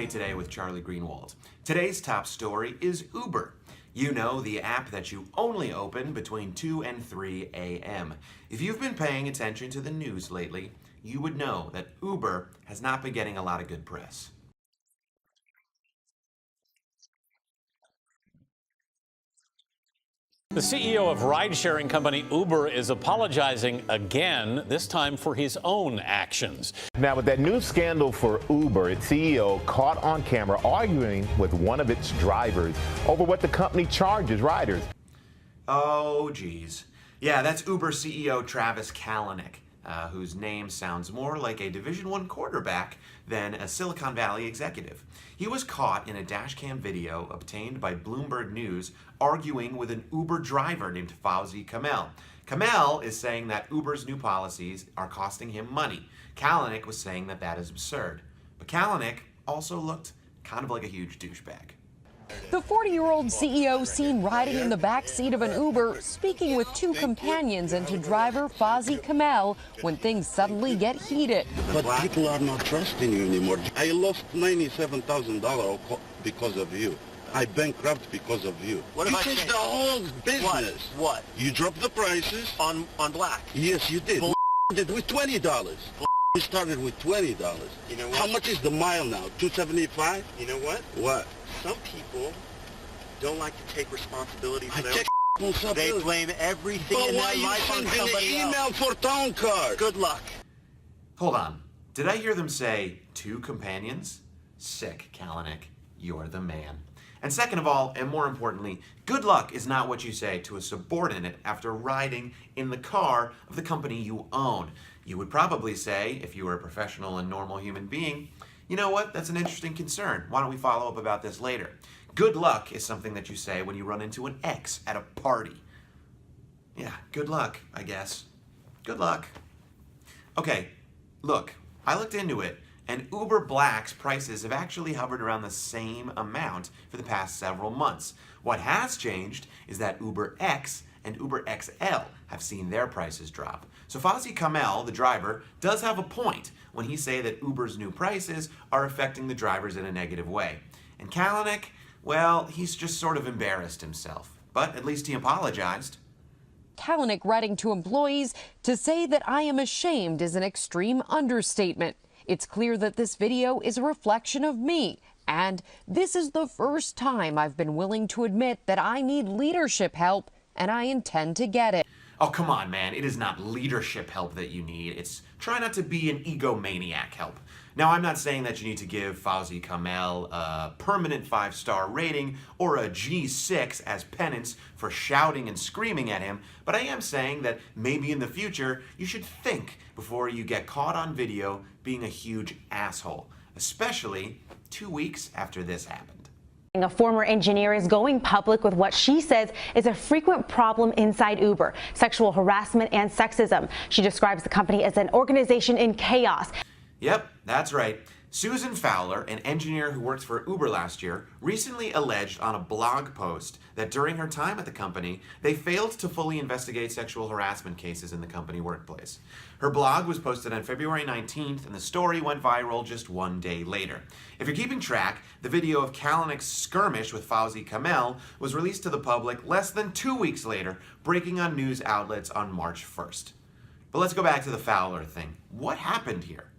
USA Today with Charlie Greenwald. Today's top story is Uber. You know, the app that you only open between 2 and 3 a.m. If you've been paying attention to the news lately, you would know that Uber has not been getting a lot of good press. The CEO of ride-sharing company Uber is apologizing again, this time for his own actions. Now, with that new scandal for Uber, its CEO caught on camera arguing with one of its drivers over what the company charges riders. Oh, geez. Yeah, that's Uber CEO Travis Kalanick, whose name sounds more like a Division I quarterback than a Silicon Valley executive. He was caught in a dashcam video obtained by Bloomberg News arguing with an Uber driver named Fauzi Kamel. Kamel is saying that Uber's new policies are costing him money. Kalanick was saying that that is absurd. But Kalanick also looked kind of like a huge douchebag. The 40-year-old CEO seen riding in the back seat of an Uber, speaking with two companions and to driver Fauzi Kamel when things suddenly get heated. But people are not trusting you anymore. I lost $97,000 because of you. I bankrupt because of you. What if I changed the whole business? What? You dropped the prices. On black? Yes, you did. Did with $20. You started with $20. You know what? How much is the mile now? $2.75? You know what? What? Some people don't like to take responsibility for I their take They blame everything But in why their you life on sending an somebody email else. for town card? Good luck. Hold on. Did I hear them say two companions? Sick, Kalanick. You're the man. And second of all, and more importantly, good luck is not what you say to a subordinate after riding in the car of the company you own. You would probably say, if you were a professional and normal human being, you know what, that's an interesting concern. Why don't we follow up about this later? Good luck is something that you say when you run into an ex at a party. Yeah, good luck, I guess. Good luck. Okay, look, I looked into it, and Uber Black's prices have actually hovered around the same amount for the past several months. What has changed is that Uber X and Uber XL have seen their prices drop. So Fauzi Kamel, the driver, does have a point when he say that Uber's new prices are affecting the drivers in a negative way. And Kalanick, well, he's just sort of embarrassed himself. But at least he apologized. Kalanick writing to employees to say that I am ashamed is an extreme understatement. It's clear that this video is a reflection of me, and this is the first time I've been willing to admit that I need leadership help, and I intend to get it. Oh, come on, man. It is not leadership help that you need. It's try not to be an egomaniac help. Now, I'm not saying that you need to give Fauzi Kamel a permanent 5-star rating or a G6 as penance for shouting and screaming at him, but I am saying that maybe in the future you should think before you get caught on video being a huge asshole, especially 2 weeks after this happened. A former engineer is going public with what she says is a frequent problem inside Uber: sexual harassment and sexism. She describes the company as an organization in chaos. Yep, that's right. Susan Fowler, an engineer who worked for Uber last year, recently alleged on a blog post that during her time at the company, they failed to fully investigate sexual harassment cases in the company workplace. Her blog was posted on February 19th, and the story went viral just 1 day later. If you're keeping track, the video of Kalanick's skirmish with Fauzi Kamel was released to the public less than 2 weeks later, breaking on news outlets on March 1st. But let's go back to the Fowler thing. What happened here?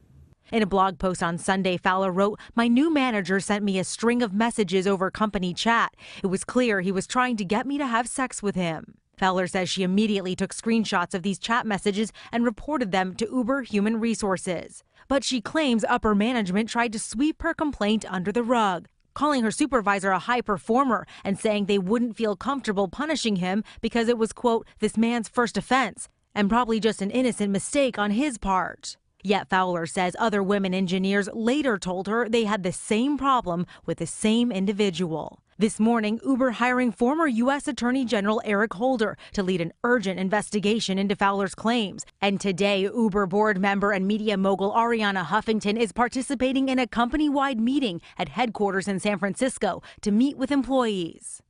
In a blog post on Sunday, Fowler wrote, "My new manager sent me a string of messages over company chat. It was clear he was trying to get me to have sex with him." Fowler says she immediately took screenshots of these chat messages and reported them to Uber Human Resources. But she claims upper management tried to sweep her complaint under the rug, calling her supervisor a high performer and saying they wouldn't feel comfortable punishing him because it was, quote, "this man's first offense," and probably just an innocent mistake on his part. Yet Fowler says other women engineers later told her they had the same problem with the same individual. This morning, Uber hiring former U.S. Attorney General Eric Holder to lead an urgent investigation into Fowler's claims. And today, Uber board member and media mogul Arianna Huffington is participating in a company-wide meeting at headquarters in San Francisco to meet with employees.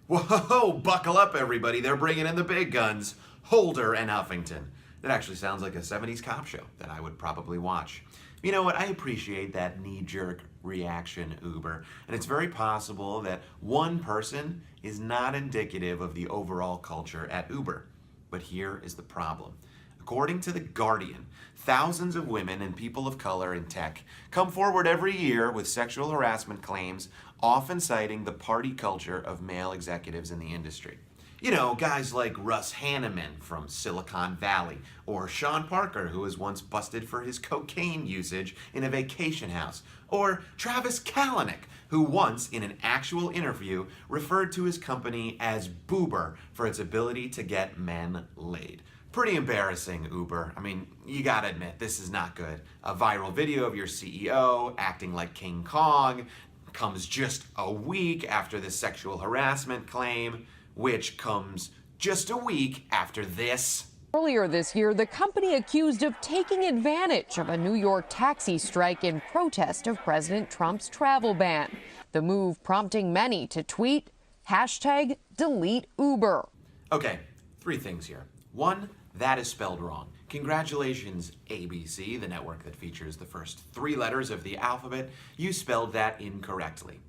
Whoa, buckle up, everybody. They're bringing in the big guns, Holder and Huffington. That actually sounds like a 70s cop show that I would probably watch. You know what? I appreciate that knee-jerk reaction, Uber, and it's very possible that one person is not indicative of the overall culture at Uber. But here is the problem. According to The Guardian, thousands of women and people of color in tech come forward every year with sexual harassment claims, often citing the party culture of male executives in the industry. You know, guys like Russ Hanneman from Silicon Valley, or Sean Parker, who was once busted for his cocaine usage in a vacation house, or Travis Kalanick, who once, in an actual interview, referred to his company as Boober for its ability to get men laid. Pretty embarrassing, Uber. I mean, you gotta admit, this is not good. A viral video of your CEO acting like King Kong comes just a week after the sexual harassment claim, which comes just a week after this. Earlier this year, the company accused of taking advantage of a New York taxi strike in protest of President Trump's travel ban. The move prompting many to tweet, #DeleteUber. Okay, 3 things here. 1, that is spelled wrong. Congratulations, ABC, the network that features the first 3 letters of the alphabet. You spelled that incorrectly.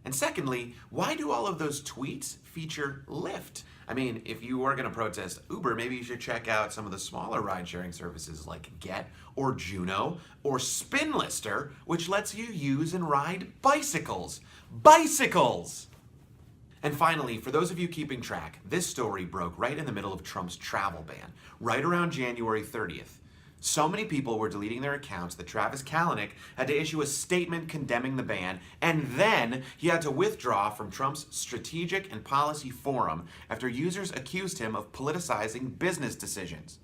And secondly, why do all of those tweets feature Lyft? I mean, if you are going to protest Uber, maybe you should check out some of the smaller ride-sharing services like Get or Juno or Spinlister, which lets you use and ride bicycles. Bicycles! And finally, for those of you keeping track, this story broke right in the middle of Trump's travel ban, right around January 30th. So many people were deleting their accounts that Travis Kalanick had to issue a statement condemning the ban, and then he had to withdraw from Trump's Strategic and Policy Forum after users accused him of politicizing business decisions.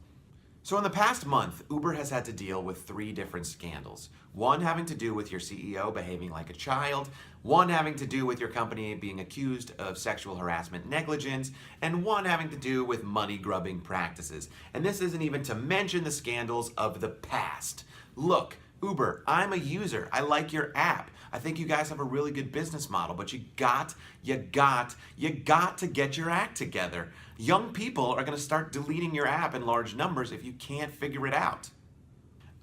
So in the past month, Uber has had to deal with 3 different scandals. One having to do with your CEO behaving like a child, one having to do with your company being accused of sexual harassment negligence, and one having to do with money-grubbing practices. And this isn't even to mention the scandals of the past. Look, Uber, I'm a user. I like your app. I think you guys have a really good business model, but you got to get your act together. Young people are going to start deleting your app in large numbers if you can't figure it out.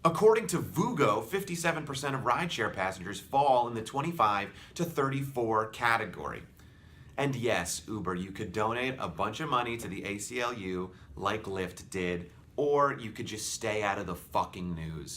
According to Vugo, 57% of rideshare passengers fall in the 25 to 34 category. And yes, Uber, you could donate a bunch of money to the ACLU like Lyft did, or you could just stay out of the fucking news.